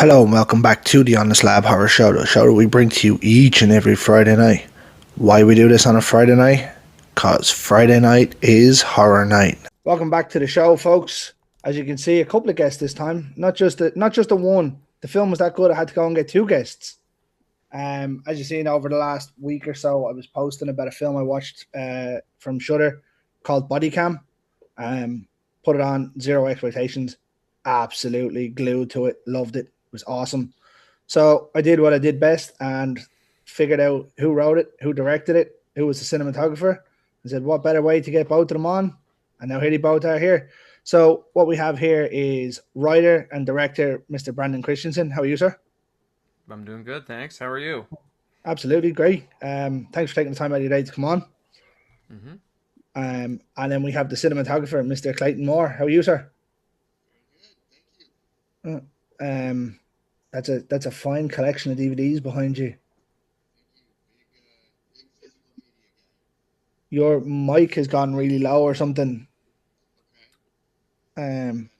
Hello and welcome back to the Honest Lab Horror Show, the show that we bring to you each and every Friday night. Why we do this on a Friday night? Cause Friday night is horror night. Welcome back to the show, folks. As you can see, a couple of guests this time, not just the one. The film was that good, I had to go and get two guests. As you've seen over the last week or so, I was posting about a film I watched from Shudder called Bodycam. Put it on, zero expectations, absolutely glued to it, loved it. Was awesome. So I did what I did best and figured out who wrote it, who directed it, who was the cinematographer. I said, what better way to get both of them on? And now here they both are here. So what we have here is writer and director, Mr. Brandon Christensen. How are you, sir? I'm doing good, thanks. How are you? Absolutely great. Thanks for taking the time out of your day to come on. hmm And then we have the cinematographer, Mr. Clayton Moore. How are you, sir? Uh, Um, that's a fine collection of DVDs behind you. Your mic has gone really low or something. Um,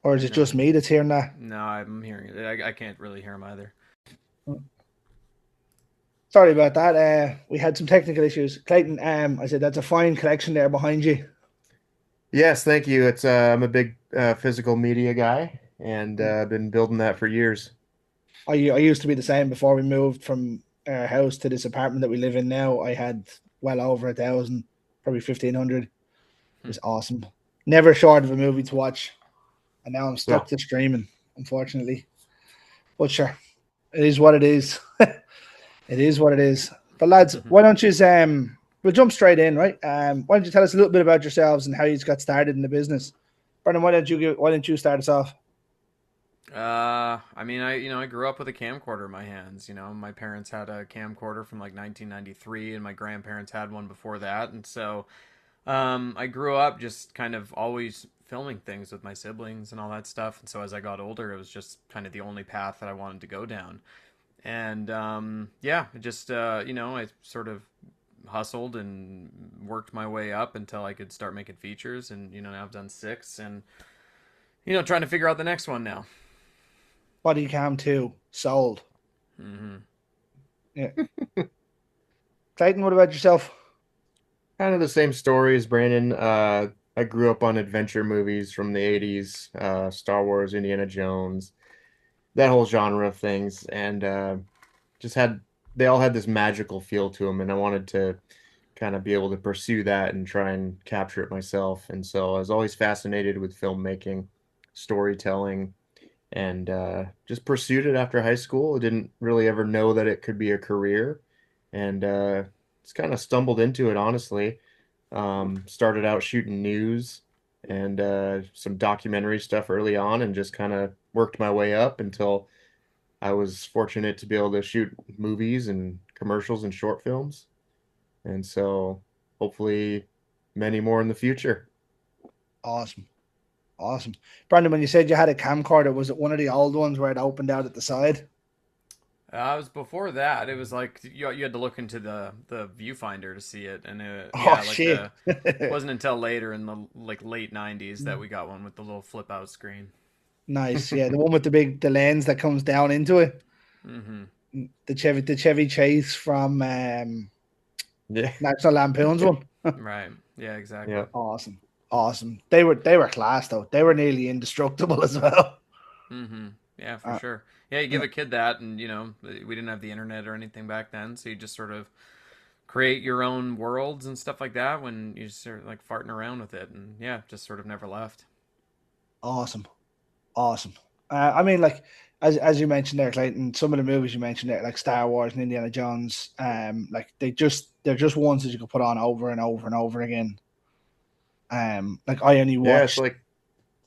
or is it No, just me that's hearing that? no, I'm hearing it. I can't really hear him either. Sorry about that. We had some technical issues. Clayton, I said that's a fine collection there behind you. Yes, thank you. It's I'm a big physical media guy, and I've been building that for years. I used to be the same before we moved from our house to this apartment that we live in now. I had well over 1,000, probably 1,500. It Hmm. was awesome. Never short of a movie to watch, and now I'm stuck No. to streaming, unfortunately. But sure, it is what it is. It is what it is. But lads, why don't you we'll jump straight in, right? Why don't you tell us a little bit about yourselves and how you got started in the business? Brendan, why don't you start us off? I grew up with a camcorder in my hands. My parents had a camcorder from like 1993, and my grandparents had one before that, and so I grew up just kind of always filming things with my siblings and all that stuff. And so as I got older, it was just kind of the only path that I wanted to go down. And yeah, just I sort of hustled and worked my way up until I could start making features. And now I've done six, and trying to figure out the next one now. Bodycam 2, sold. hmm Yeah. Clayton, what about yourself? Kind of the same story as Brandon. I grew up on adventure movies from the 80s, Star Wars, Indiana Jones, that whole genre of things, and just had they all had this magical feel to them, and I wanted to kind of be able to pursue that and try and capture it myself. And so I was always fascinated with filmmaking, storytelling, and just pursued it after high school. I didn't really ever know that it could be a career, and just kind of stumbled into it, honestly. Started out shooting news and some documentary stuff early on, and just kind of worked my way up until I was fortunate to be able to shoot movies and commercials and short films. And so hopefully many more in the future. Awesome. Awesome. Brandon, when you said you had a camcorder, was it one of the old ones where it opened out at the side? it was before that. It was like you had to look into the viewfinder to see it, and Oh yeah, like shit. the wasn't until later in the like late '90s that we got one with the little flip out screen. Nice. Yeah, the one with the lens that comes down into it. hmm The Chevy Chase from Yeah. National Lampoon's one. Right. Yeah. Exactly. Yeah. Awesome. Awesome. They were class though. They were nearly indestructible as well. Yeah, for Uh, sure. Yeah, you give uh, a kid that, and we didn't have the internet or anything back then, so you just sort of create your own worlds and stuff like that when you just sort of like farting around with it, and yeah, just sort of never left. awesome. Awesome. I mean, like as you mentioned there, Clayton, some of the movies you mentioned there, like Star Wars and Indiana Jones, like they're just ones that you can put on over and over and over again. Like I only Yeah, it's watched like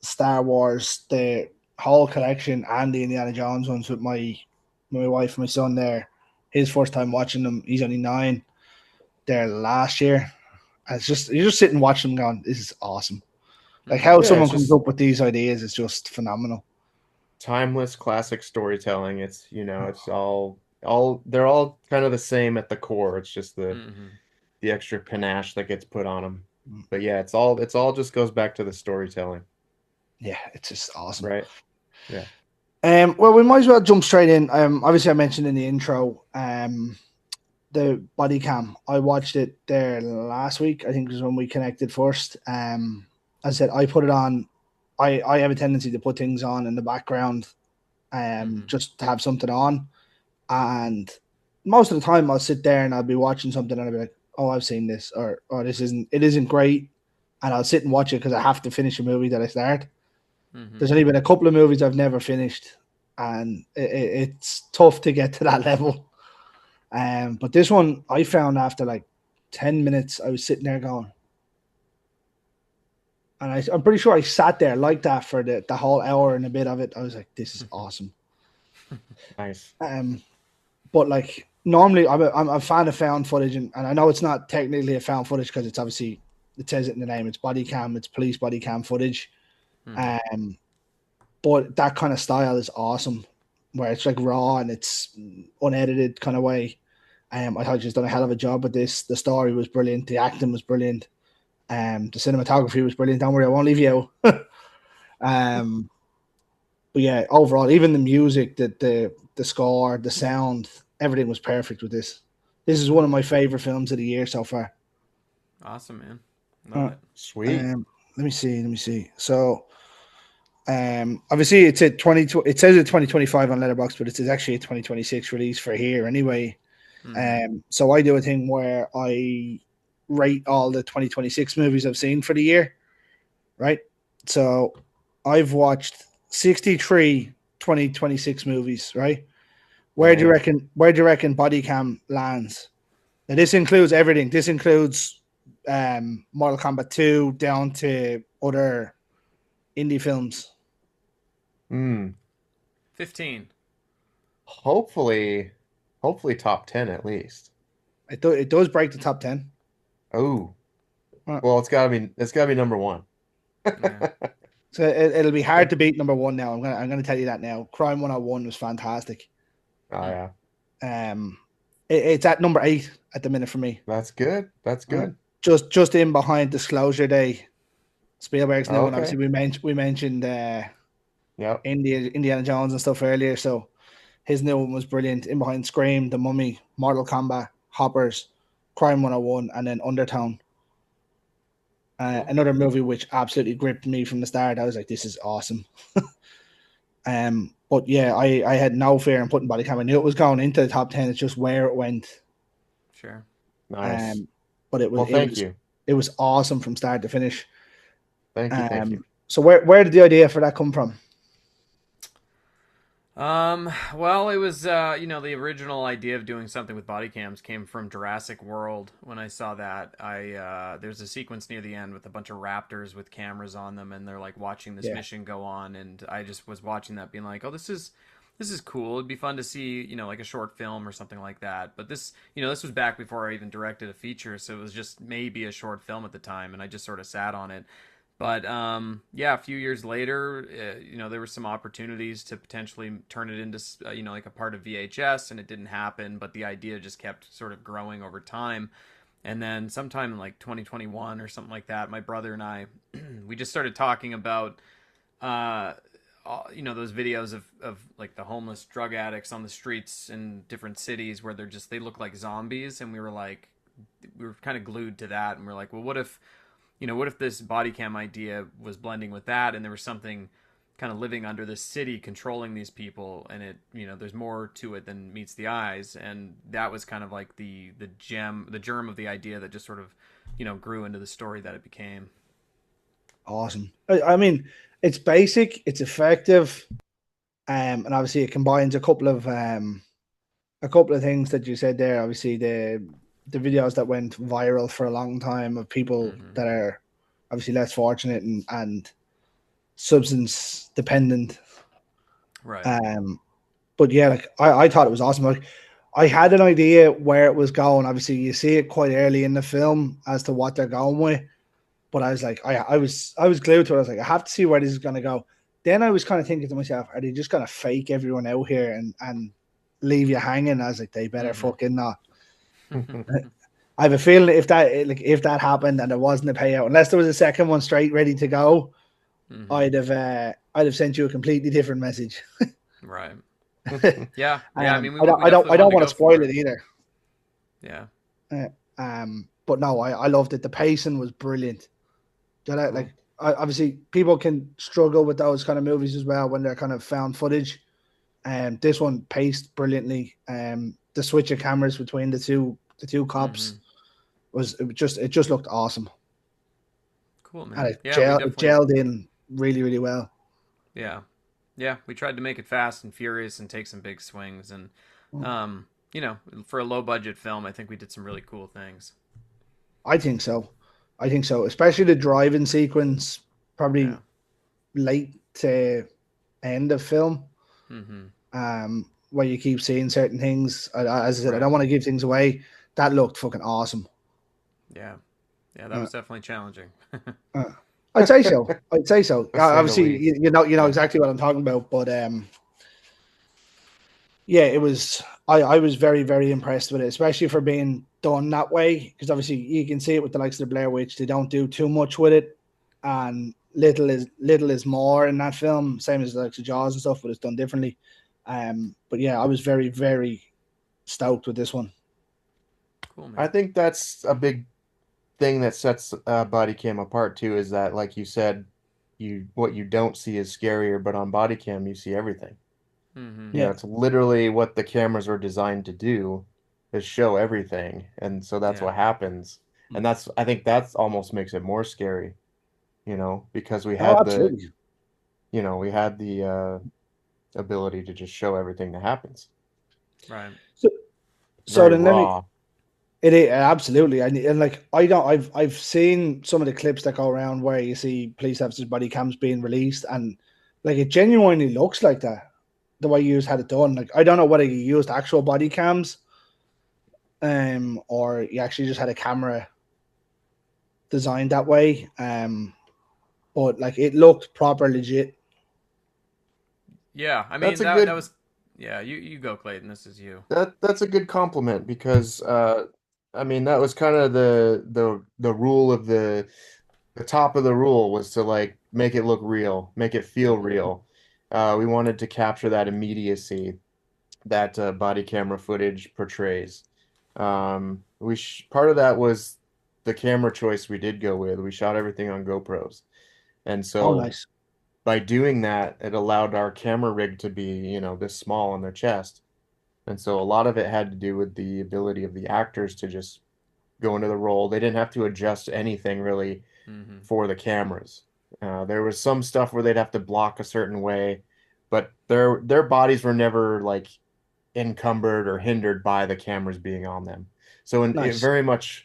Star Wars, the whole collection, and the Indiana Jones ones with my wife and my son there. His first time watching them, he's only 9. There last year. And it's just you just sit and watch them going, this is awesome. Like how yeah, someone it's comes just up with these ideas is just phenomenal. timeless classic storytelling. It's they're all kind of the same at the core. It's just hmm the extra panache that gets put on them. But yeah, it's all just goes back to the storytelling, Yeah, it's just awesome. right? Yeah. Well, we might as well jump straight in. Obviously, I mentioned in the intro, the Bodycam. I watched it there last week. I think it was when we connected first. As I said, I put it on. I have a tendency to put things on in the background, Mm-hmm. just to have something on. And most of the time, I'll sit there and I'll be watching something and I'll be like, "Oh, I've seen this," or "Oh, this isn't. It isn't great." And I'll sit and watch it because I have to finish a movie that I start. Mm-hmm. There's only been a couple of movies I've never finished, and it's tough to get to that level. But this one, I found after like 10 minutes, I was sitting there going, and I'm pretty sure I sat there like that for the whole hour and a bit of it. I was like, "This is awesome." Nice. Um, but like normally, I'm a fan of found footage, and I know it's not technically a found footage because it's obviously it says it in the name. It's body cam, it's police body cam footage. Mm-hmm. Um, but that kind of style is awesome, where it's like raw and it's unedited kind of way. I thought she's done a hell of a job with this. The story was brilliant. The acting was brilliant. The cinematography was brilliant. Don't worry, I won't leave you out. um, but yeah, overall, even the music, the score, the sound, everything was perfect with this. This is one of Cool. my favorite films of the year so far. Awesome, man. Love Uh, it. Sweet. let me see. Let me see. So, obviously, it's a 20. It says a 2025 on Letterboxd, but it's actually a 2026 release for here anyway. Mm-hmm. So I do a thing where I rate all the 2026 movies I've seen for the year, right? So I've watched 63 2026 movies, right? Dang. Where do you reckon Bodycam lands? Now this includes everything. This includes Mortal Kombat 2 down to other indie films. Hmm. 15. Hopefully, hopefully top 10 at least. It does break the top 10. Oh, Uh, well, it's gotta be number one. Yeah. So it'll be hard to beat number one now. I'm gonna tell you that now. Crime 101 was fantastic. Oh Mm. yeah. Um, it's at number 8 at the minute for me. That's good. That's Uh, good. just in behind Disclosure Day, Spielberg's new one. Obviously, Okay. we mentioned Yep. Indiana Jones and stuff earlier. So his new one was brilliant. In behind Scream, The Mummy, Mortal Kombat, Hoppers, Crime 101, and then Undertone. Cool. Another movie which absolutely gripped me from the start. I was like, "This is awesome." But yeah, I had no fear in putting Bodycam. I knew it was going into the top 10. It's just where it went. Sure. Nice. Um, but it was Well, it thank was you. it was awesome from start to finish. Thank you. Thank you. So where did the idea for that come from? Well, it was, the original idea of doing something with body cams came from Jurassic World. When I saw that, there's a sequence near the end with a bunch of raptors with cameras on them, and they're like watching this Yeah, mission go on, and I just was watching that, being like, oh, this is cool. It'd be fun to see, like a short film or something like that. But this was back before I even directed a feature, so it was just maybe a short film at the time, and I just sort of sat on it. But yeah, a few years later, there were some opportunities to potentially turn it into, like a part of VHS, and it didn't happen. But the idea just kept sort of growing over time. And then sometime in like 2021 or something like that, my brother and I, we just started talking about, uh, those videos of like the homeless drug addicts on the streets in different cities where they look like zombies, and we were kind of glued to that, and we're like, well, what if this body cam idea was blending with that, and there was something kind of living under this city controlling these people, and there's more to it than meets the eyes, and that was kind of like the germ of the idea that just sort of grew into the story that it became. awesome. I mean, it's basic, it's effective, and obviously it combines a couple of things that you said there. Obviously, the videos that went viral for a long time of people Mm-hmm. that are obviously less fortunate and substance dependent. Right. Um, but yeah, like I thought it was awesome. Like I had an idea where it was going. Obviously, you see it quite early in the film as to what they're going with. But I was like, I was glued to it. I was like, I have to see where this is gonna go. Then I was kind of thinking to myself, are they just gonna fake everyone out here and leave you hanging? I was like, they better Mm-hmm. fucking not. I have a feeling if that happened and there wasn't a payout, unless there was a second one straight ready to go, Mm-hmm. I'd have sent you a completely different message. Right. Yeah. Yeah. I mean, we I don't definitely wanted to want to go spoil for it it. either. Yeah. Uh, but no, I loved it. The pacing was brilliant. You know, Mm. like obviously people can struggle with those kind of movies as well when they're kind of found footage. This one paced brilliantly. The switch of cameras between the two Mm-hmm. cops it just looked awesome, Cool, and man. Yeah, we it definitely. gelled in really well. Yeah. Yeah, we tried to make it fast and furious and take some big swings, and you know, for a low budget film, I think we did some really cool things. I think so. I think so, especially the driving sequence, Yeah. probably late to end of film, Mm-hmm. where you keep seeing certain things. As I said, I Right. don't want to give things away. That looked fucking awesome. Yeah. Yeah, that Uh, was definitely challenging. uh, I'd say so. I'd say so. To say the Obviously, least. you know Yeah. exactly what I'm talking about. But yeah, it was. I was very impressed with it, especially for being done that way. Because obviously, you can see it with the likes of the Blair Witch. They don't do too much with it, and little is more in that film. Same as like the Jaws and stuff, but it's done differently. But yeah, I was very stoked with this one. Cool, I man. think that's a big thing that sets Bodycam apart too, is that, like you said, what you don't see is scarier, but on Bodycam you see everything. Mm-hmm. You know, Yeah. it's literally what the cameras are designed to do, is show everything. And so that's Yeah. what happens. And I think that's almost makes it more scary, because Oh, absolutely. we had the ability to just show everything that happens. Right. So, so Very then let me. raw. It is absolutely, and like I don't, I've seen some of the clips that go around where you see police officers' body cams being released, and like it genuinely looks like that. The way you had it done, like I don't know whether you used actual body cams, or you actually just had a camera designed that way, but like it looked proper legit. Yeah. I That's mean a that good was. Yeah. You go, Clayton. This is you. that's a good compliment because I mean that was kind of the rule of the top of the rule was to like make it look real, make it feel real. We wanted to capture that immediacy that body camera footage portrays. Part of that was the camera choice we did go with. We shot everything on GoPros, and Oh, so nice, by doing that, it allowed our camera rig to be, this small on their chest. And so a lot of it had to do with the ability of the actors to just go into the role. They didn't have to adjust anything really Mm-hmm. for the cameras. There was some stuff where they'd have to block a certain way, but their bodies were never like encumbered or hindered by the cameras being on them. So it nice. very much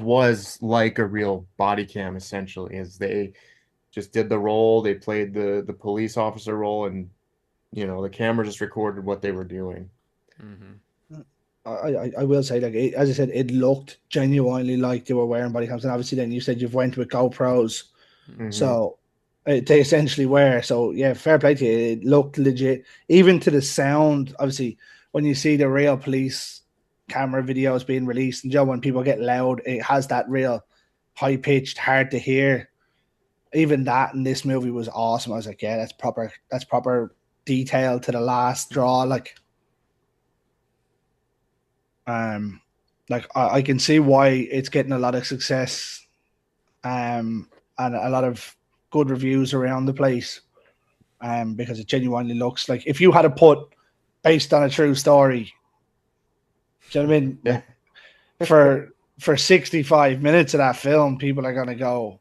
was like a real body cam essentially, as they just did the role, they played the police officer role, and the camera just recorded what they were doing. Mm-hmm. I will say, like as I said, it looked genuinely like they were wearing body cams, and obviously, then you said you've went with GoPros. Mm-hmm. Hmm. So they essentially were. So yeah, fair play to you. It looked legit. Even to the sound, obviously, when you see the real police camera videos being released, and Joe, when people get loud, it has that real high pitched, hard to hear. Even that in this movie was awesome. I was like, yeah, that's proper. That's proper detail to the last draw. Um, I can see why it's getting a lot of success. Um, and a lot of good reviews around the place. Because it genuinely looks like if you had to put based on a true story, do you know what I mean? Yeah. Like for 65 minutes of that film, people are gonna go,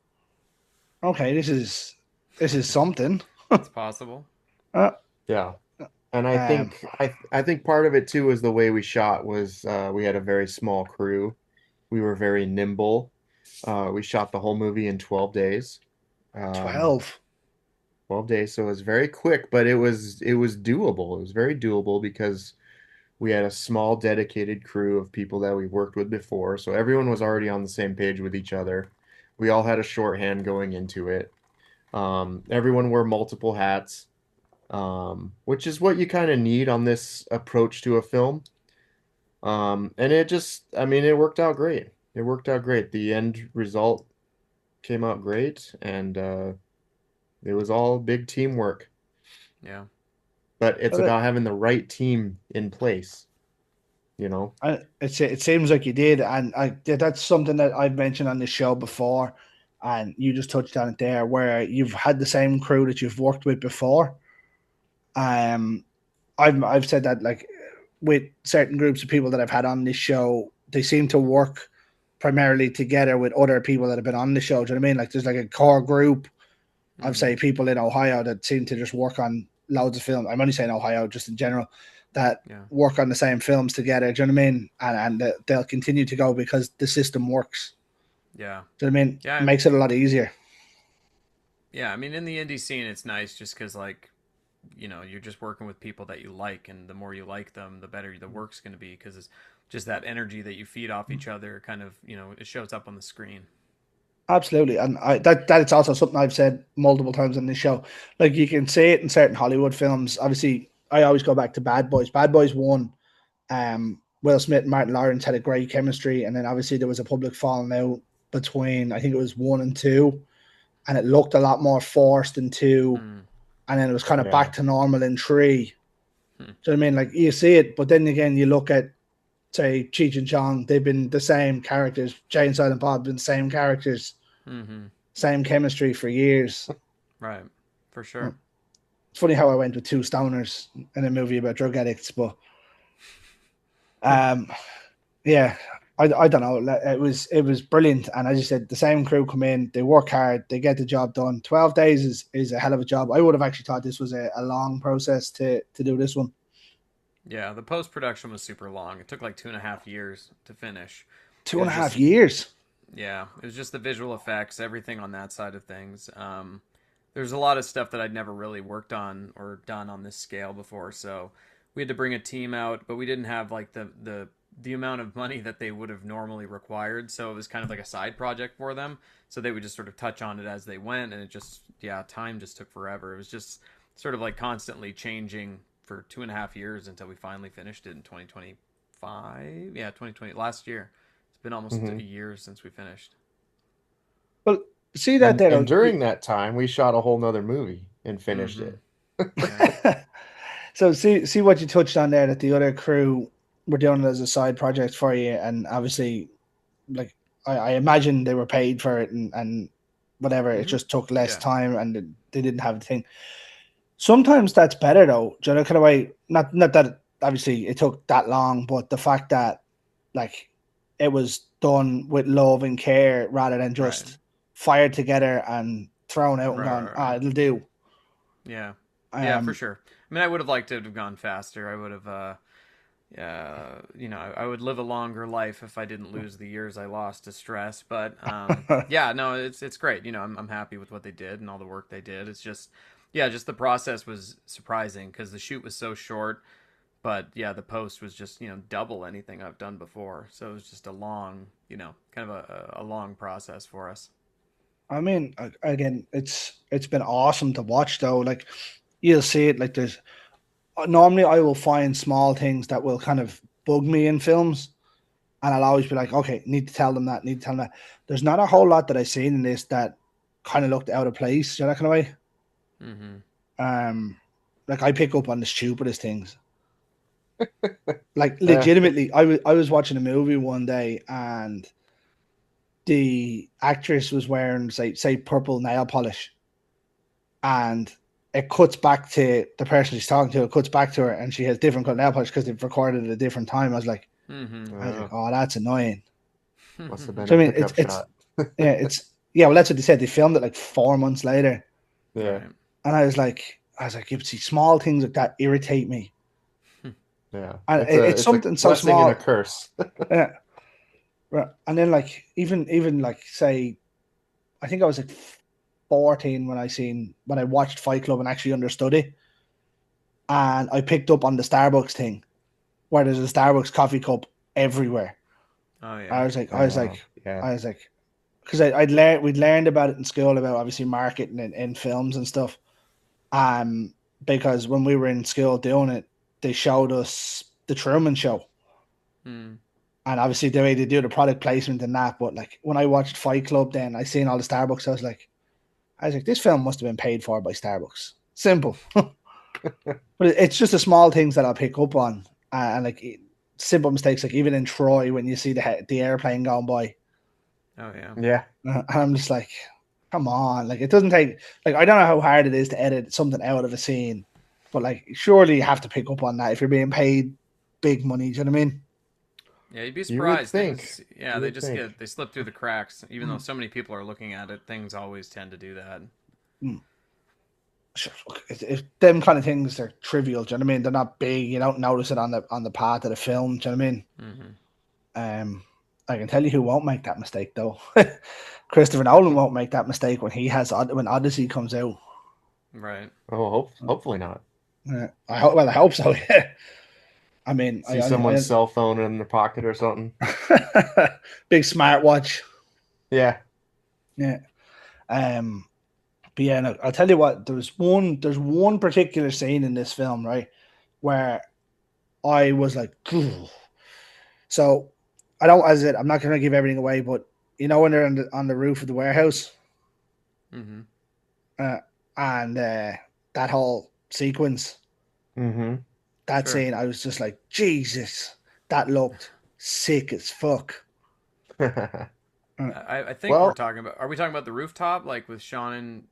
okay, this is something. It's possible. Uh, Yeah. And I um, think I think part of it too was the way we shot was we had a very small crew. We were very nimble. We shot the whole movie in 12 days. Um, 12. 12 days, so it was very quick, but it was doable. It was very doable because we had a small dedicated crew of people that we worked with before, so everyone was already on the same page with each other. We all had a shorthand going into it. Everyone wore multiple hats, which is what you kind of need on this approach to a film. And I mean, it worked out great. It worked out great. The end result came out great, and it was all big teamwork. Yeah. but it's But it, about having the right team in place, you know? it seems like you did, and that's something that I've mentioned on this show before, and you just touched on it there, where you've had the same crew that you've worked with before. Um, I've said that like with certain groups of people that I've had on this show, they seem to work primarily together with other people that have been on the show. Do you know what I mean? Like there's like a core group of Mm-hmm. say people in Ohio that seem to just work on loads of films. I'm only saying Ohio, just in general, that Yeah. work on the same films together. Do you know what I mean? And they'll continue to go because the system works. Yeah. Do you know what I mean? Yeah. Makes it a lot easier. Yeah. I mean, in the indie scene, it's nice just because, like, you're just working with people that you like, and the more you like them, the better the work's going to be because it's just that energy that you feed off each other kind of, it shows up on the screen. Absolutely, and that's also something I've said multiple times on this show. Like you can see it in certain Hollywood films. Obviously, I always go back to Bad Boys. Bad Boys one. Will Smith and Martin Lawrence had a great chemistry, and then obviously there was a public falling out between I think it was one and two, and it looked a lot more forced in two, Mm. and then it was kind of Yeah. back to normal in three. Hmm. Do you know what I mean? Like you see it, but then again, you look at say Cheech and Chong, they've been the same characters. Jay and Silent Bob have been the same characters, Mm-hmm. same chemistry for years. Right. For sure. It's funny how I went with two stoners in a movie about drug addicts, but um, yeah, I don't know. It was brilliant, and as you said, the same crew come in, they work hard, they get the job done. 12 days is a hell of a job. I would have actually thought this was a long process to do this one. Yeah. The post production was super long. It took like 2.5 years to finish. Two It and was a half just years. Yeah, it was just the visual effects, everything on that side of things. There's a lot of stuff that I'd never really worked on or done on this scale before, so we had to bring a team out, but we didn't have like the amount of money that they would have normally required, so it was kind of like a side project for them. So they would just sort of touch on it as they went, and it just yeah, time just took forever. It was just sort of like constantly changing for 2.5 years until we finally finished it in 2025. Yeah, 2020 last year. It's been almost a Hmm. year since we finished. Well, see that And there. and during that time, we shot a whole nother movie and finished Mm-hmm. it. Yeah. So see what you touched on there that the other crew were doing it as a side project for you, and obviously, like I imagine they were paid for it and whatever. It Mm-hmm. just took less Yeah. time and they didn't have the thing. Sometimes that's better though. Do you know kind of way? Not that obviously it took that long, but the fact that like it was done with love and care rather than Right. just fired together and thrown out and Right. gone, Right. ah, Right. it'll do. Yeah. Yeah. For Um, sure. I mean, I would have liked to have gone faster. I would have. I would live a longer life if I didn't lose the years I lost to stress. But yeah, no, it's great. I'm happy with what they did and all the work they did. It's just, yeah, just the process was surprising because the shoot was so short. But yeah, the post was just double anything I've done before. So it was just a long, kind of a long process for us. I mean, again, it's been awesome to watch though. Like you'll see it. Like there's normally I will find small things that will kind of bug me in films, and I'll always be like, okay, need to tell them that, need to tell them that. There's not a whole lot that I seen in this that kind of looked out of place. You know that kind of way. Mm-hmm. Um, like I pick up on the stupidest things. Like Uh, legitimately, I was watching a movie one day and the actress was wearing say purple nail polish and it cuts back to the person she's talking to. It cuts back to her, and she has different color nail polish because they've recorded at a different time. Mm-hmm. I was like, uh, oh, that's annoying. must have been So a I mean, pickup shot. it's yeah. Well, that's what they said. They filmed it like 4 months later, Yeah, Right. and I was like, you see, small things like that irritate me, yeah. and It's a it's it's a something so blessing and a small. curse. Yeah, right. And then like even like say, I think I was like 14 when I watched Fight Club and actually understood it, and I picked up on the Starbucks thing where there's a Starbucks coffee cup everywhere. Oh yeah. I was like, I was like, Yeah. I was like, because we'd learned about it in school about obviously marketing in films and stuff. Um, because when we were in school doing it, they showed us the Truman Show, Mm. and obviously the way they do the product placement and that. But like when I watched Fight Club, then I seen all the Starbucks. I was like, this film must have been paid for by Starbucks. Simple. But it's just the small things that I'll pick up on, and like simple mistakes, like even in Troy when you see the airplane going by, Oh yeah. Yeah. and I'm just like, come on, like it doesn't take like I don't know how hard it is to edit something out of a scene, but like surely you have to pick up on that if you're being paid big money. Do you know what I mean? Yeah, you'd be You would surprised. think. Things, yeah, You they would just think. get they slip through the cracks. Even though so many people are looking at it, things always tend to do that. Mm. Sure, look, if them kind of things are trivial, do you know what I mean? They're not big. You don't notice it on the path of the film. Do you know what I mean? Hmm. I can tell you who won't make that mistake though. Christopher Nolan won't make that mistake when Odyssey comes out. Right. Oh, hopefully not. I hope. Well, I hope so. Yeah. I mean, See someone's cell phone in their pocket or something. big smartwatch. Yeah. Yeah. But yeah, no, I'll tell you what. There's one particular scene in this film, right, where I was like, "Phew." So I don't. As it, I'm not going to give everything away, but you know when they're on the roof of the warehouse, Hmm. uh, and that whole sequence, Mm-hmm. that Sure. scene, I was just like, Jesus, that looked sick as fuck. Uh, I think we're Well, talking about. Are we talking about the rooftop, like with Sean and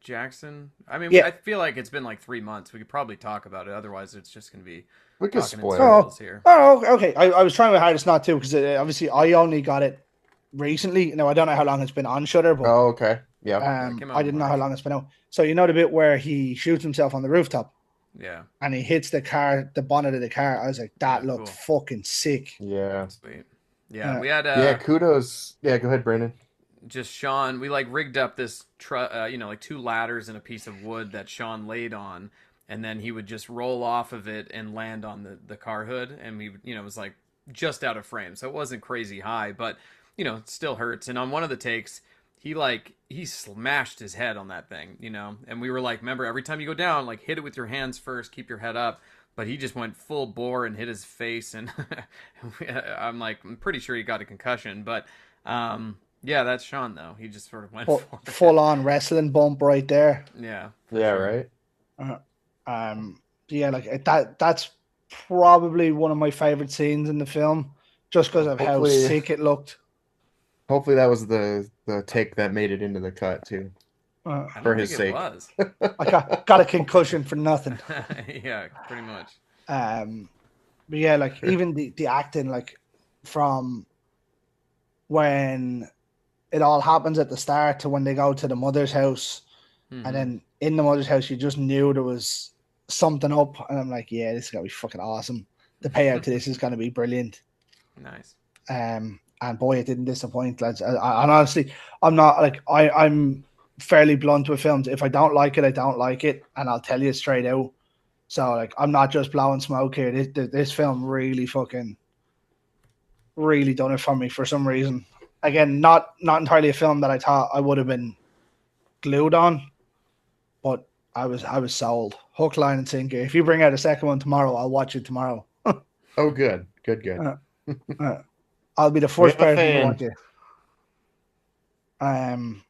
Jackson? I mean, yeah. I feel like it's been like 3 months. We could probably talk about it. Otherwise, it's just going to be we could talking in spoil it. Oh, circles here. okay. I was trying my hardest not to because obviously I only got it recently. Now I don't know how long it's been on Shutter, but Oh, okay. Yeah. Yeah, it came out I in didn't know how March. long it's been out. So you know the bit where he shoots himself on the rooftop Yeah. and he hits the bonnet of the car. I was like, Yeah. that looked Cool. fucking sick. Yeah. Sweet. Yeah, Uh, we had Yeah, kudos. Yeah, go ahead, Brandon. just Sean. We like rigged up this, like two ladders and a piece of wood that Sean laid on, and then he would just roll off of it and land on the car hood, and we, it was like just out of frame, so it wasn't crazy high, but it still hurts. And on one of the takes, he smashed his head on that thing, and we were like, remember, every time you go down, like hit it with your hands first, keep your head up. But he just went full bore and hit his face, and I'm pretty sure he got a concussion, but yeah, that's Sean though. He just sort of went for it. full on wrestling bump right there. Yeah, for Yeah, sure. right. Uh, yeah, like that's probably one of my favorite scenes in the film, just because Well, of how sick it looked. hopefully that was the take that made it into the cut too, Uh, I for don't think his it sake. was. I got a concussion for nothing. Yeah, pretty much. Um, but yeah, like even the acting, like from when it all happens at the start to when they go to the mother's house, and Hmm. then in the mother's house, you just knew there was something up, and I'm like, yeah, this is gonna be fucking awesome. The payout to this is gonna be brilliant. Nice. And boy, it didn't disappoint, lads. And honestly, I'm not like I'm fairly blunt with films. If I don't like it, I don't like it, and I'll tell you straight out. So like, I'm not just blowing smoke here. This film really fucking really done it for me for some reason. Again, not entirely a film that I thought I would have been glued on, but I was sold, hook, line, and sinker. If you bring out a second one tomorrow, I'll watch it tomorrow. Oh, good, good, good. Uh, uh, I'll be the We first have a person to watch fan. it.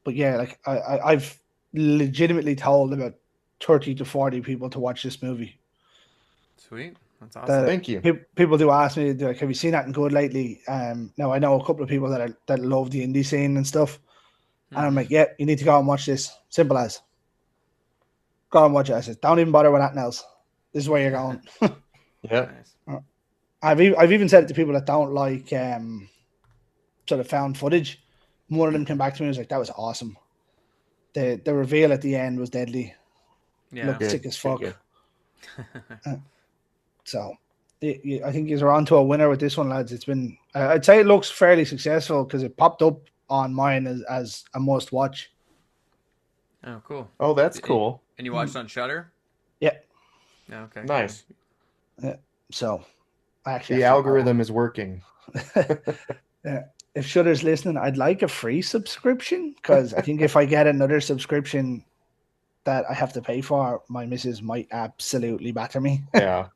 But yeah, like I've legitimately told about 30 to 40 people to watch this movie. Sweet. That's awesome. That Thank you. people do ask me, like, have you seen anything good lately? Now I know a couple of people that love the indie scene and stuff, and I'm Hmm. like, yeah, you need to go and watch this. Simple as, go and watch it. I said, don't even bother with that else. This is where you're going. Yep. Nice. I've even said it to people that don't like sort of found footage. One of them came back to me and was like, that was awesome. The reveal at the end was deadly. Yeah. Looked Good, sick as good, fuck. good. So I think he's on to a winner with this one, lads. It's been, I'd say it looks fairly successful because it popped up on mine as a must watch. Oh, cool. Oh, that's cool. And you watched on Shutter? Yeah. Okay. Cool. Nice. Yeah. So I actually The have to, algorithm is working. yeah. If Shudder's listening, I'd like a free subscription because I think if I get another subscription that I have to pay for, my missus might absolutely batter me. Yeah.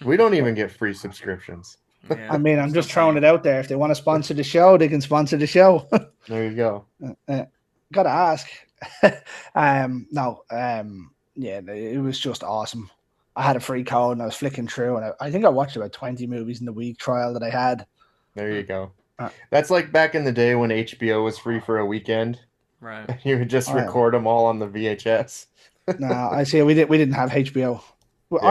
We don't even get free subscriptions. I Yeah, mean, we're I'm still just throwing paying. it out there. If they want to sponsor the show, they can sponsor the show. There you go. Gotta ask. No. yeah, it was just awesome. I had a free code and I was flicking through, and I think I watched about 20 movies in the week trial that I had. There Hmm. you go. Uh, That's like back in the day when HBO was free for a weekend. Right. You would just I record them all on the VHS. No, I see. We didn't have HBO. Well, Yeah.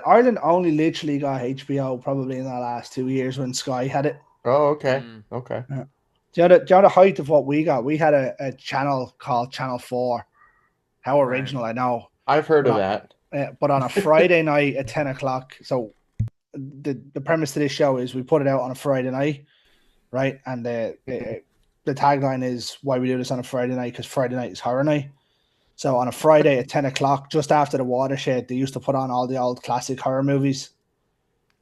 Ireland only literally got HBO probably in the last 2 years when Sky had it. Oh, okay. Mm, Okay. Yeah. Do you know the height of what we got? We had a channel called Channel 4. How right. original, I know. I've heard But of on, that. but on a Friday night at 10 o'clock. So the premise to this show is we put it out on a Friday night, right? And the tagline is why we do this on a Friday night, because Friday night is horror night. So on a Friday at 10 o'clock, just after the watershed, they used to put on all the old classic horror movies.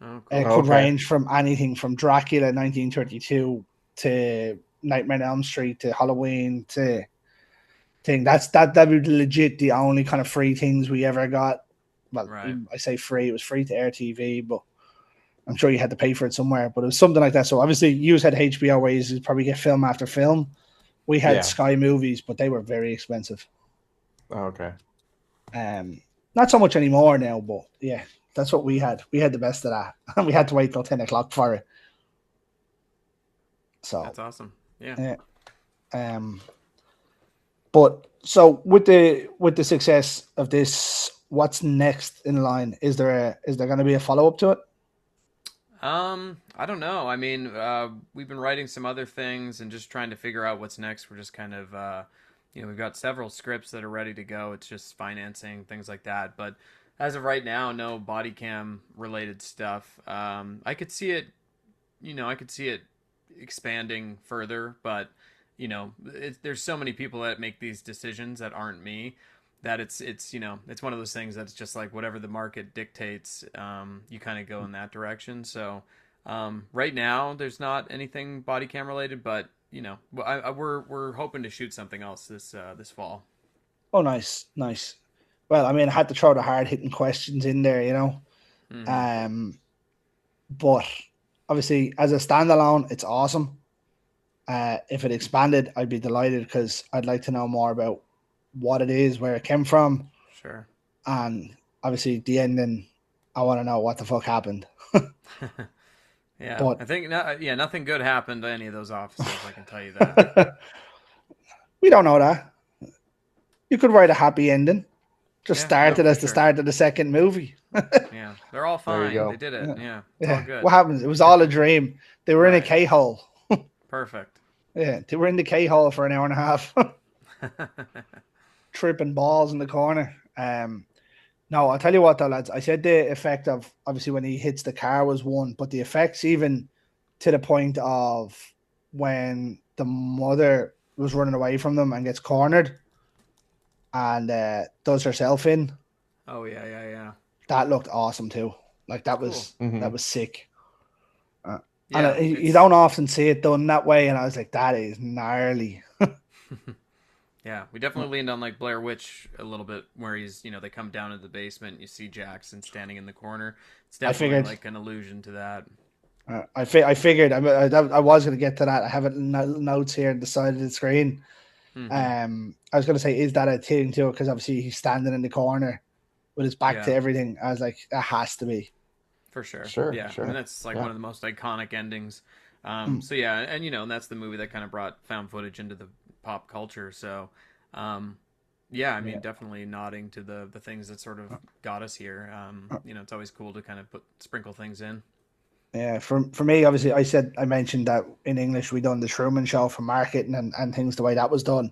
Oh, It cool. could Okay. range from anything from Dracula 1932 to Nightmare on Elm Street to Halloween to thing. That would be legit the only kind of free things we ever got. Well, Right. I say free, it was free to air TV, but I'm sure you had to pay for it somewhere. But it was something like that. So obviously, you had HBO where you probably get film after film. We had Yeah. Sky Movies, but they were very expensive. Okay. Um, Not so much anymore now, but yeah, that's what we had. We had the best of that, and we had to wait till 10 o'clock for it. So That's awesome. Yeah. yeah, um, but so with the success of this, what's next in line? Is there going to be a follow up to it? I don't know. I mean, we've been writing some other things and just trying to figure out what's next. We're just kind of, we've got several scripts that are ready to go. It's just financing, things like that. But as of right now, no body cam related stuff. I could see it, I could see it expanding further, but there's so many people that make these decisions that aren't me, that it's one of those things that's just like whatever the market dictates, you kind of go in that direction. So right now there's not anything body cam related, but we're hoping to shoot something else this fall. Oh, nice, nice. Well, I mean, I had to throw the hard hitting questions in there. Hmm. Um, but obviously, as a standalone, it's awesome. If it expanded, I'd be delighted because I'd like to know more about what it is, where it came from, Sure. and obviously the ending. I want to know what the fuck happened. Yeah, But I think yeah, nothing good happened to any of those officers, I can tell you that. we don't know that. You could write a happy ending. Just Yeah, start no, it for as the sure. start of the second movie. Yeah, they're all There you fine. They go. did it. Yeah. Yeah, it's all Yeah. good. What happens? It was all a dream. They were in a Right. K hole. Perfect. Yeah, they were in the K hole for an hour and a half, tripping balls in the corner. No, I'll tell you what though, lads. I said the effect of obviously when he hits the car was one, but the effects even to the point of when the mother was running away from them and gets cornered and does herself in, Oh yeah, yeah, yeah. that looked awesome too. Like that Cool. was that Hmm. was sick. And Yeah, you it's don't often see it done that way, and I was like, that is gnarly. yeah. We definitely leaned on like Blair Witch a little bit, where they come down to the basement, and you see Jackson standing in the corner. It's I definitely figured like an allusion to that. I figured I was going to get to that. I have it in notes here on the side of the screen. Hmm. I was going to say, is that a thing too? Because obviously he's standing in the corner with his back to Yeah, everything. I was like, that has to be. for sure. Sure, Yeah, I mean sure. that's like Yeah. one of the most iconic endings. Mm, So yeah, and that's the movie that kind of brought found footage into the pop culture. So, um, yeah, I mean, yeah. definitely nodding to the things that sort of got us here. It's always cool to kind of sprinkle things in. Yeah, for me, obviously, I mentioned that in English we done the Truman Show for marketing and things the way that was done.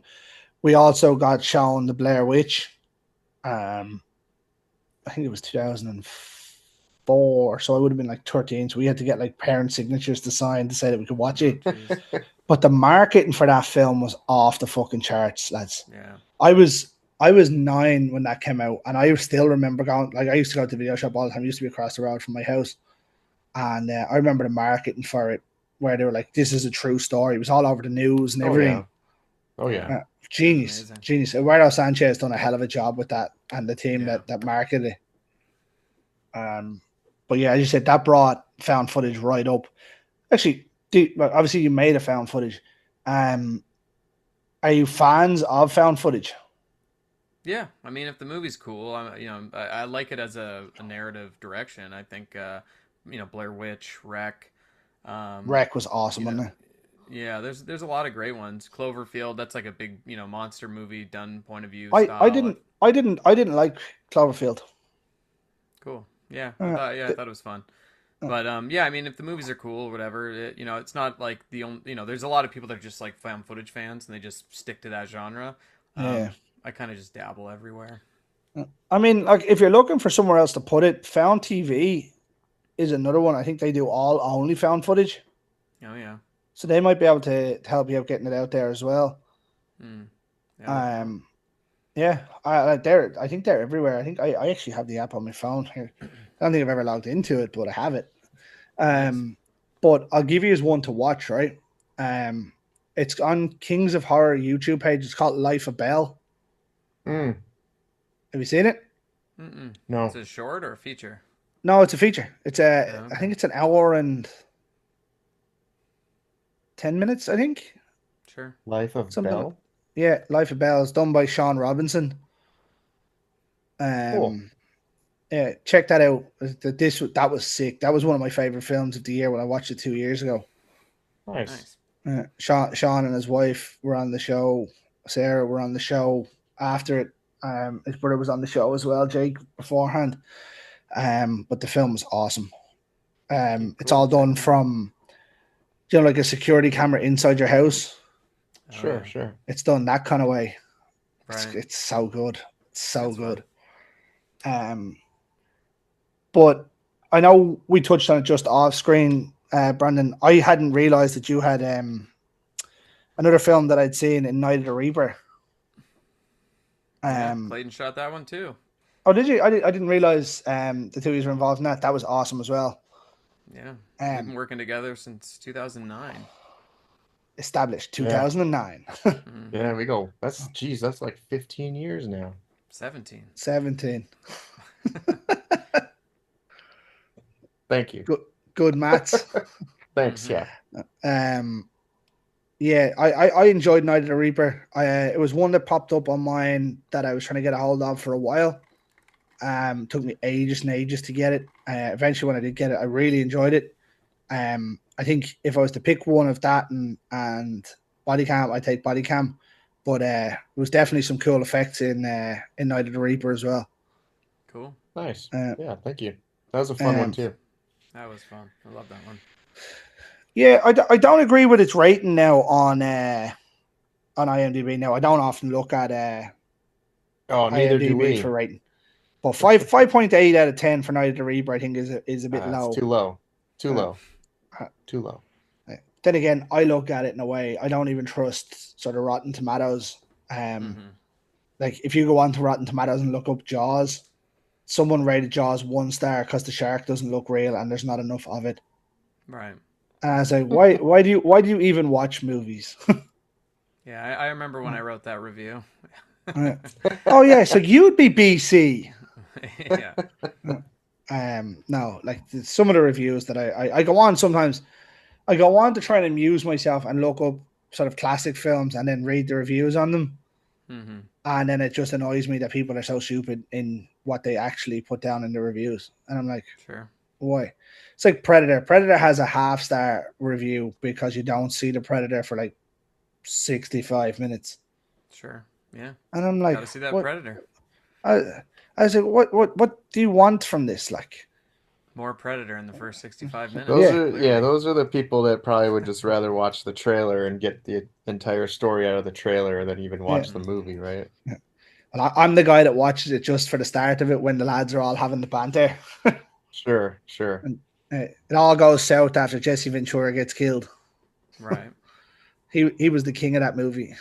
We also got shown the Blair Witch. Um, I think it was 2004, so I would have been like 13. So we had to get like parent signatures to sign to say that we could watch Oh, it. jeez. But the marketing for that film was off the fucking charts, lads. Yeah. I was I was 9 when that came out, and I still remember going. Like I used to go to the video shop all the time. It used to be across the road from my house, and I remember the marketing for it, where they were like, "This is a true story." It was all over the news and Oh yeah. everything. Oh Yeah. yeah. Uh, It was Genius, amazing. genius. Eduardo Sanchez done a hell of a job with that, and the team Yeah. that marketed it. Um, but yeah, as you said, that brought found footage right up. Actually, well, obviously you made a found footage. Um, are you fans of found footage? Yeah, I mean, if the movie's cool, I like it as a narrative direction. I think, Blair Witch, Wreck, um, Wreck was awesome, you know, wasn't it? yeah, there's a lot of great ones. Cloverfield, that's like a big, monster movie done point of view I, I style. didn't I didn't I didn't like Cloverfield. Cool. Yeah, Uh, I thought it was fun. But yeah, I mean, if the movies are cool or whatever, it's not like the only. There's a lot of people that are just like found footage fans and they just stick to that genre. yeah. I kind of just dabble everywhere. I mean, like if you're looking for somewhere else to put it, Found TV is another one. I think they do all only found footage, Oh yeah. so they might be able to help you out getting it out there as well. Mm. Yeah, no doubt. Um, yeah, they're I think they're everywhere. I think I actually have the app on my phone here. I don't think I've ever logged into it, but I have it. Nice. But I'll give you as one to watch, right? Um, it's on Kings of Horror YouTube page. It's called Life of Bell. Mm, Have you seen it? Mm-mm. Is no. it a short or a feature? No, it's a feature. Oh, I okay. think it's an hour and 10 minutes. I think Sure. Life of something. Bell? Yeah, Life of Bell is done by Sean Robinson. Cool. Um, yeah, check that out. That was sick. That was one of my favorite films of the year when I watched it 2 years ago. Nice. Nice. Sean and his wife were on the show. Sarah were on the show after it. His brother was on the show as well, Jake, beforehand. But the film was awesome. Okay, It's cool. all I'll check done it out. from like a security camera inside your house. Oh Sure, yeah. sure. It's done that kind of way. Right. It's so good. It's so That's good. fun. Um, but I know we touched on it just off screen, Brandon. I hadn't realized that you had another film that I'd seen in Night of the Reaper. Yeah, Um, Clayton shot that one too. oh, did you? I didn't realize the two of you were involved in that. That was awesome as well. Yeah, we've been Um, working together since 2009. Established Yeah. 2009. Mm-hmm. Yeah, we go. That's like 15 years now. 17. 17. Thank you. Good, good maths. Thanks, Mm-hmm. yeah. Um, yeah, I enjoyed Night of the Reaper. It was one that popped up on mine that I was trying to get a hold of for a while. Took me ages and ages to get it. Eventually, when I did get it, I really enjoyed it. I think if I was to pick one of that and Bodycam, I'd take Bodycam. But there was definitely some cool effects in Night of the Reaper as well. Cool. Nice. Uh, Yeah, thank you. That was a fun one um, too. That was fun. I love that one. yeah, I don't agree with its rating now on IMDb. Now I don't often look at Oh, neither do IMDb we. for rating, but 5.8 out of 10 for Night of the Reaper I think is a bit It's low. too low. Too Uh, low. Too low. then again, I look at it in a way I don't even trust sort of Rotten Tomatoes. Mm-hmm. Like if you go on to Rotten Tomatoes and look up Jaws, someone rated Jaws 1 star because the shark doesn't look real and there's not enough of it. Right. And I was like, why do you even watch movies? Yeah, I remember when I wrote that review. Oh yeah, so you'd be BC. Yeah. No, like some of the reviews that I go on sometimes. I go on to try and amuse myself and look up sort of classic films and then read the reviews on them. Mm-hmm. And then it just annoys me that people are so stupid in what they actually put down in the reviews. And I'm like, Sure. why? It's like Predator. Predator has a half-star review because you don't see the Predator for like 65 minutes. Sure. Yeah. And I'm Got like, to see that what? Predator. I, I was like, what do you want from this? Like, More Predator in the first 65 Those minutes, yeah, are, yeah, clearly. those are the people that probably would just rather watch the trailer and get the entire story out of the trailer than even yeah. watch the movie, right? Yeah. And I'm the guy that watches it just for the start of it when the lads are all having the banter. Sure, sure. And it all goes south after Jesse Ventura gets killed. Right. He was the king of that movie.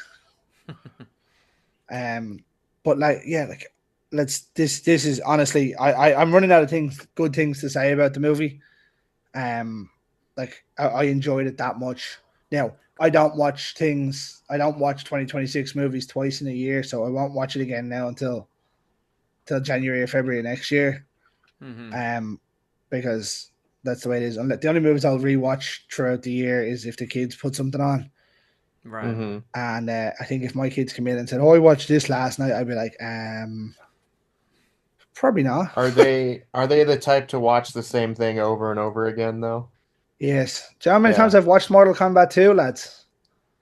But like yeah, like this is honestly I'm running out of good things to say about the movie. Um, like I enjoyed it that much. Now Cool. I don't watch 2026 movies twice in a year, so I won't watch it again now until January or February next year. Mm-hmm. Um, because that's the way it is. The only movies I'll rewatch throughout the year is if the kids put something on. Right. Mm-hmm. And I think if my kids come in and said, "Oh, I watched this last night," I'd be like, probably not. Are they the type to watch the same thing over and over again though? Yes. Do you know how many times Yeah, I've watched Mortal Kombat 2, lads?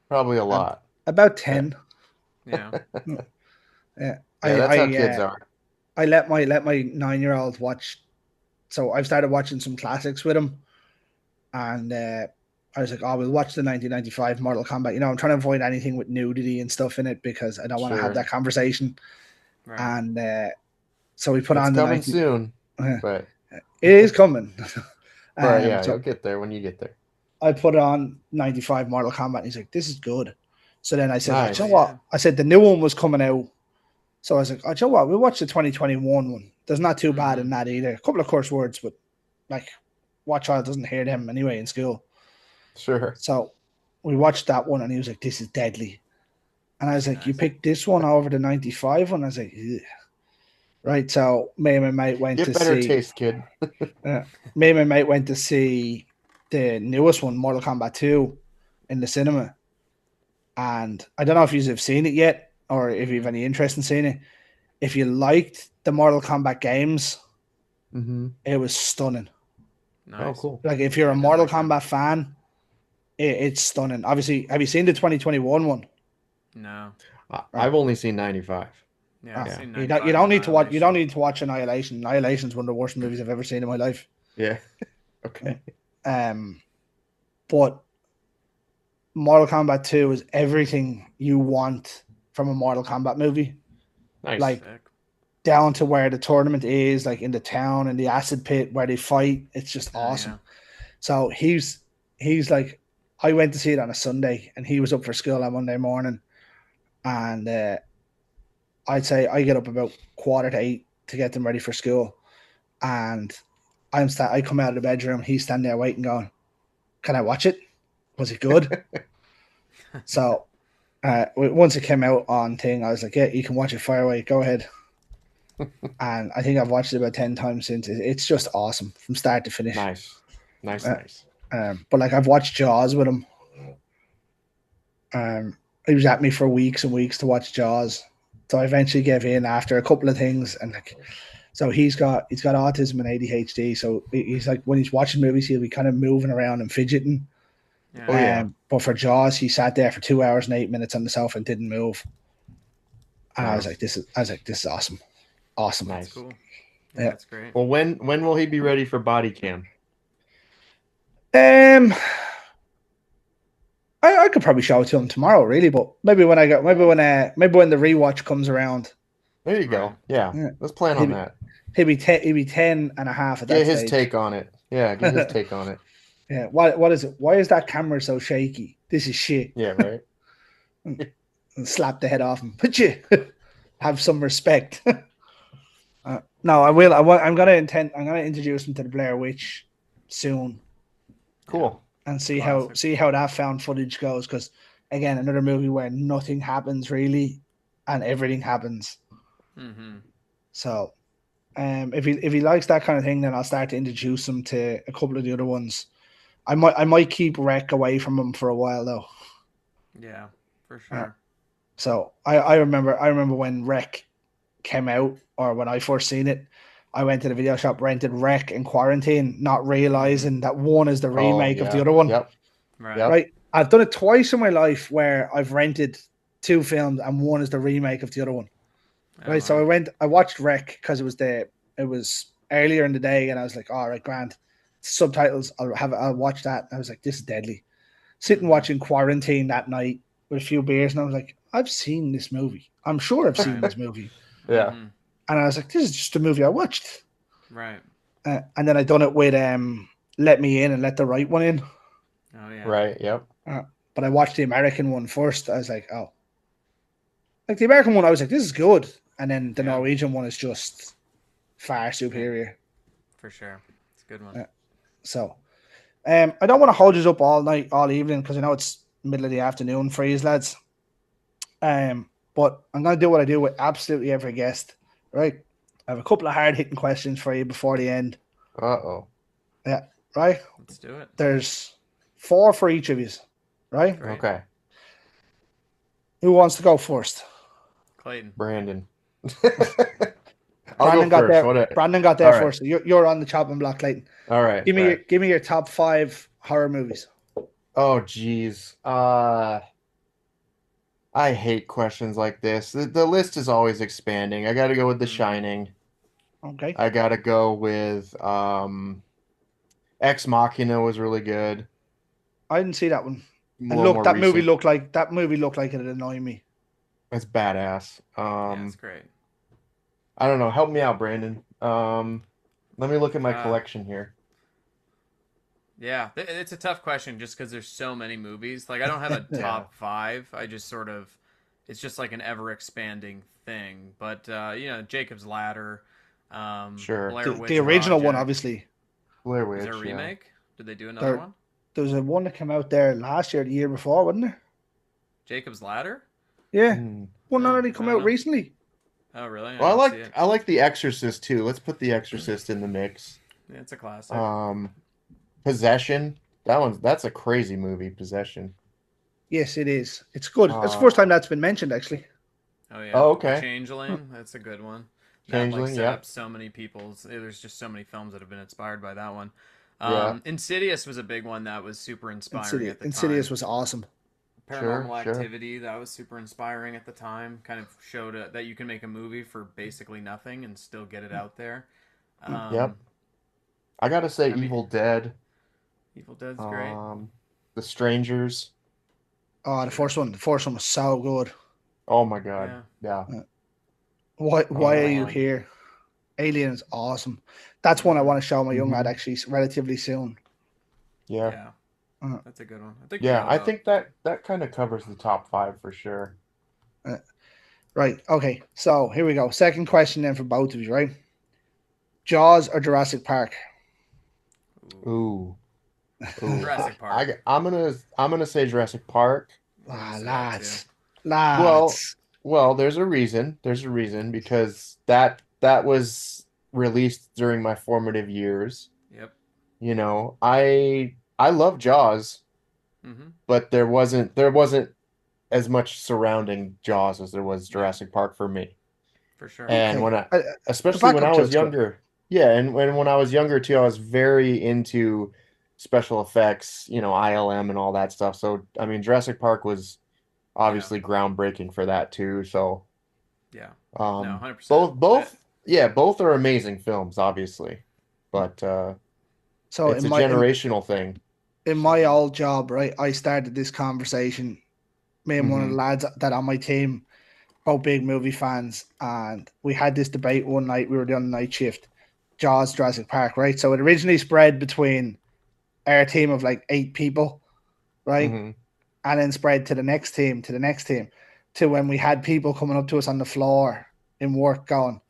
probably a Ab- lot. About Yeah. 10. Yeah. Mm, yeah. Yeah, that's how kids are. I let my 9-year old watch. So I've started watching some classics with him, and I was like, "Oh, we'll watch the 1995 Mortal Kombat." I'm trying to avoid anything with nudity and stuff in it because I don't want to have that Sure. conversation. Right. And so we put It's on the coming 19. soon, Uh, but it is coming. yeah, So you'll get there when you get there. I put on 95 Mortal Kombat. And he's like, "This is good." So then I said, "Oh, do you Oh know Nice. what?" yeah. I said the new one was coming out. So I was like, "Oh, do you know what? We'll watch the 2021 one. There's not too bad Mm-hmm. in that either. A couple of curse words, but like, what child doesn't hear them anyway in school?" Sure. So we watched that one, and he was like, "This is deadly." And I was like, "You Nice. picked this one over the 95 one?" I was like, "Ugh." Right. So me and my mate went Get to better see. taste, kid. Uh, Me and my mate went to see the newest one, Mortal Kombat 2, in the cinema. And I don't know if you have seen it yet or if you have Mm-hmm. any interest in seeing it. If you liked the Mortal Kombat games, Mm-hmm. it was stunning. Oh, Nice. cool. Like if you're I a did Mortal like them. Kombat fan, it's stunning. Obviously, have you seen the 2021 one? No. Right. I've only seen 95. Yeah, I've Oh, Yeah. seen you 95 don't and need to watch Annihilation. Annihilation. Annihilation's one of the worst movies I've ever seen in my life. Yeah. Okay. Um, but Mortal Kombat 2 is everything you want from a Mortal Kombat movie. Nice. Like Sick. down to where the tournament is, like in the town in the acid pit where they fight. It's just Oh yeah. awesome. So he's like, I went to see it on a Sunday, and he was up for school on Monday morning, and I'd say I get up about 7:45 to get them ready for school, and I come out of the bedroom, he's standing there waiting, going, "Can I watch it? Was it good?" So once it came out on thing, I was like, "Yeah, you can watch it. Fire away, go ahead." And I think I've watched it about 10 times since. It's just awesome from start to finish. Nice. Nice, Uh, nice. but like I've watched Jaws with him. He was at me for weeks and weeks to watch Jaws, so I eventually gave in after a couple of things. And like, so he's got autism and ADHD. So he's like when he's watching movies, he'll be kind of moving around and fidgeting. Yeah, Oh yeah. yeah. But for Jaws, he sat there for 2 hours and 8 minutes on the sofa and didn't move. And Nice. this is awesome, awesome. That's Nice. cool. Yeah, Yeah. that's great. Well, when will he be ready for body cam? Um, I could probably show it to him tomorrow, really, but maybe when the rewatch comes around, There you Right. go. Yeah. yeah, Let's plan he'll on be that. he'll be 10 and a half at that Get his stage. take on it. Yeah, get his take on it. Yeah, what is it? Why is that camera so shaky? This is shit. Yeah, right. And slap the head off him. But you have some respect. No, I will. I'm gonna introduce him to the Blair Witch soon Yeah. Cool. and Classic. see how that found footage goes. Because again, another movie where nothing happens really, and everything happens. Mm-hmm. So, if he likes that kind of thing, then I'll start to introduce him to a couple of the other ones. I might keep Wreck away from him for a while though. Yeah, for Uh, sure. so I remember when Wreck came out or when I first seen it. I went to the video shop, rented Wreck in Quarantine, not Mm-hmm. realizing that one is the Oh remake of the yeah. other one. Yep. Right. Yep. Right? I've done it twice in my life where I've rented two films and one is the remake of the other one. Oh Right? So wow. I watched Wreck because it was earlier in the day, and I was like, all right, grand. Subtitles, I'll watch that. I was like, this is deadly. Sitting Mm-hmm. watching Quarantine that night with a few beers, and I was like, I've seen this movie. I'm sure I've seen Right. this movie. Yeah. Mm-hmm. And I was like, this is just a movie I watched. Right. And then I done it with Let Me In and Let the Right One In. Oh yeah. Right. Yep. Uh, but I watched the American one first. I was like, oh, like the American one, I was like, this is good. And then the Yeah. Norwegian one is just far Yeah. superior. For sure. It's a good one. So I don't want to hold you up all night, all evening, because I know it's middle of the afternoon for you lads. But I'm gonna do what I do with absolutely every guest, right? I have a couple of hard hitting questions for you before the end. Uh-oh. Yeah, right. Let's do it. There's four for each of you, right? Great. Okay. Who wants to go first? Clayton. Brandon. I'll go first. Whatever. Brandon got All there right. first. You're on the chopping block, Clayton. All right. Right. Give me your top 5 horror movies. Oh, geez. I hate questions like this. The list is always expanding. I got to go with The Mm-hmm. Shining. Okay. I got to go with Ex Machina was really good. I didn't see that one. A And little look, more recent. that movie looked like it'd annoy me. It's badass. Yeah, it's great. I don't know. Help me out, Brandon. Let me look at my Uh, collection here. yeah, it's a tough question just because there's so many movies. Like, I don't have a Yeah. top five. I just sort of, it's just like an ever expanding thing. But Jacob's Ladder, Sure. Blair The Witch original one, Project. obviously. Blair Is there a Witch, yeah. remake? Did they do another There one? there was a one that came out there last year, the year before, wasn't there? Jacob's Ladder? Yeah. Hmm. One Oh, already I come don't out know. recently. Oh, really? I Well, didn't see it. I like The Exorcist too. Let's put The Exorcist in the mix. Yeah, it's a classic. Um, Possession. That's a crazy movie, Possession. Yes, it is. It's good. It's the first Uh, time that's been mentioned, actually. Oh yeah, oh, The okay. Changeling. That's a good one. That like Changeling, set yep. up so many people's. There's just so many films that have been inspired by that one. Yeah. Insidious was a big one that was super inspiring at the Insidious time. was awesome. Sure, Paranormal sure. Activity that was super inspiring at the time. Kind of showed that you can make a movie for basically nothing and still get it out there. Yep. Um, I gotta say I mean, Evil Dead. Evil Dead's great. Um, The Strangers. Oh, Sure. the first one was so good. Oh my God. Yeah. Yeah. Why are you Um, here? Alien is awesome. That's one I Mm-hmm. want to show my young lad hmm actually relatively soon. Yeah. Yeah. Uh, That's a good one. I think we Yeah, got I about. think that kind of covers the top five for sure. uh, right. Okay. So here we go. Second question then for both of you, right? Jaws or Jurassic Park? Ooh. Ooh. Ooh. Jurassic Park. I'm gonna say Jurassic Park. I'm gonna Ah, say that too. lads. Well, Lads. there's a reason. There's a reason because that was released during my formative years. Yep. I love Jaws, Mm-hmm. but there wasn't as much surrounding Jaws as there was No, Jurassic Park for me. for sure. And Okay. The especially when I backup to was it's good. younger, yeah, and when I was younger too, I was very into special effects, ILM and all that stuff. So, I mean, Jurassic Park was Yeah. obviously groundbreaking for that too. So, Yeah. No, um, 100%. both are amazing films, obviously, but So it's a generational thing. in my old job, right, I started this conversation. Me and one of the Hmm lads that on my team, both big movie fans, and we had this debate one night. We were doing a night shift, Jaws, Jurassic Park, right? So it originally spread between our team of like 8 people, right, hmm and then spread to the next team, to when we had people coming up to us on the floor in work going,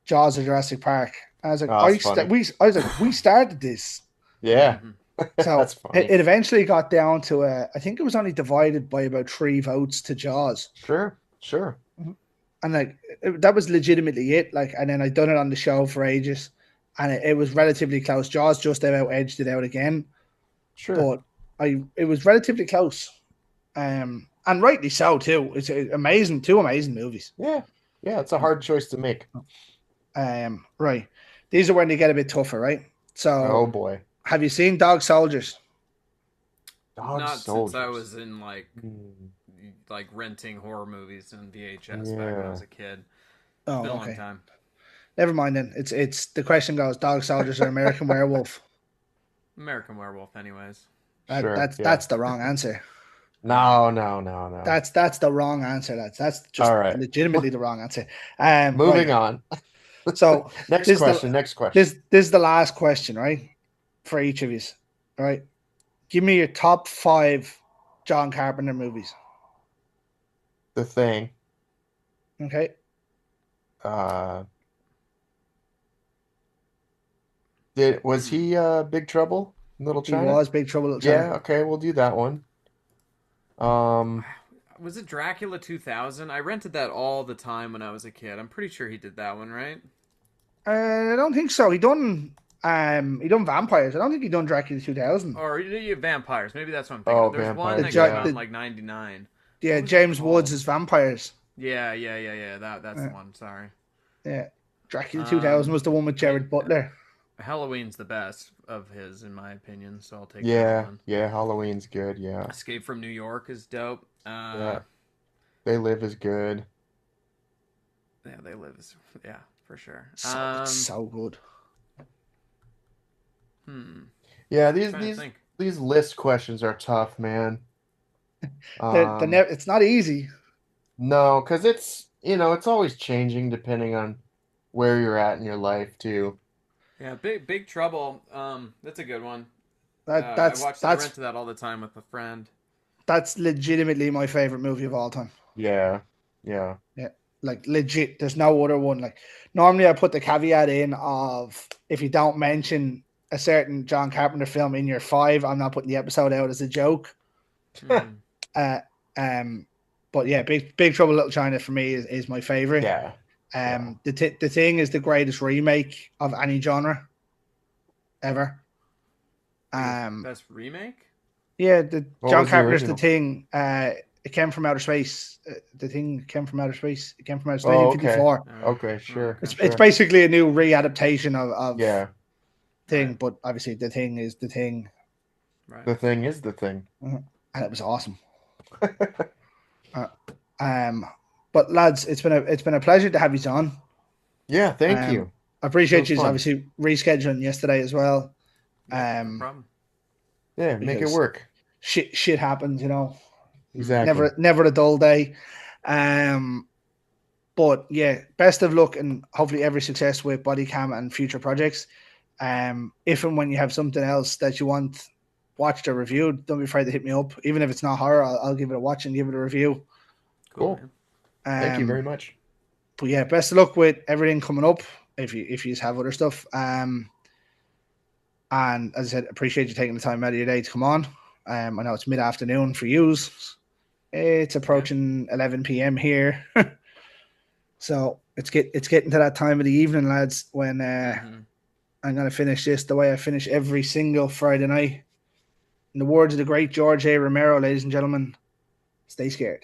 Jaws or Jurassic Park. I was like, Oh, that's funny. we started this. Yeah, Mm-hmm. So that's funny. it eventually got down to I think it was only divided by about 3 votes to Jaws. Sure, sure, And like that was legitimately it. Like, and then I done it on the show for ages, and it was relatively close. Jaws just about edged it out again, sure. but it was relatively close. And rightly so too. It's amazing, 2 amazing movies. Yeah, yeah, it's a hard choice to make. Right. These are when they get a bit tougher, right? Oh So, boy. have you seen Dog Soldiers? Dog Not since I soldiers. was in Hmm. like renting horror movies and VHS back when I was Yeah. a kid. It's been Oh, a long okay. time. Never mind then. It's the question goes: Dog Soldiers or American Werewolf? American Werewolf, anyways. Sure. Yeah. That's the wrong answer. No, no, no, no. That's the wrong answer, lads. That's just All right. legitimately the wrong answer. Right. Moving on. So Next this is question. Next question. this is the last question, right? For each of you. Right. Give me your top 5 John Carpenter movies. The Thing. Okay. Uh, was Hmm. he Big Trouble in Little He China? was Big Trouble in Little China. Yeah. Okay, we'll do that one. Um, Was it Dracula 2000? I rented that all the time when I was a kid. I'm pretty sure he did that one, right? I don't think so. He done vampires. I don't think he done Dracula 2000. Or vampires. Maybe that's what I'm thinking oh, of. There's one The vampires. that came gi- out Yeah. in the like '99. What Yeah, was that James Woods called? is vampires. Yeah. That's the Uh, one. Sorry. yeah, Dracula 2000 was the one with I mean, Jared Butler. Halloween's the best of his, in my opinion. So I'll take that Yeah, one. yeah, Halloween's good, yeah. Escape from New York is dope. Yeah. They Live is good. Yeah, they live. Yeah, for sure. It's so good. Hmm. Yeah, I'm these trying to these think. these list questions are tough, man. It's not easy. No, because it's always changing depending on where you're at in your life too. Yeah, Big Trouble. That's a good one. That that's I that's rented that all the time with a friend. that's legitimately my favorite movie of all time. Yeah, yeah. Yeah, like legit. There's no other one. Like normally, I put the caveat in of if you don't mention a certain John Carpenter film in your five, I'm not putting the episode out as a joke. Hmm. Uh, um, but yeah, Big Trouble in Little China for me is my favorite. Yeah, yeah. The Thing is the greatest remake of any genre ever. Um, Best remake? yeah, the What John was the Carpenter's The original? Thing. It came from outer space. The Thing came from outer space. It came from outer space. Oh, okay. 1954. Okay, Oh, sure, okay. It's sure. basically a new readaptation of Yeah. Right. Thing, but obviously The Thing is The Thing. Right. The thing is the thing. And it was awesome. Uh, um, but lads, it's been a pleasure to have you on. Yeah, thank Um, you. I It appreciate was you fun. obviously rescheduling yesterday as well. Yeah, no Um, problem. Yeah, make it because work. shit happens, Hmm. Exactly. Never a dull day. Um, but yeah, best of luck and hopefully every success with Bodycam and future projects. If and when you have something else that you want watched or reviewed, don't be afraid to hit me up. Even if it's not horror, I'll give it a watch and give it a review. Cool, Cool. man. Thank you very Um, much. but yeah, best of luck with everything coming up. If you have other stuff. And as I said, appreciate you taking the time out of your day to come on. I know it's mid afternoon for yous. It's Yeah. approaching 11 p.m. here, so it's getting to that time of the evening, lads, when Hmm. I'm gonna finish this the way I finish every single Friday night. In the words of the great George A. Romero, ladies and gentlemen, stay scared.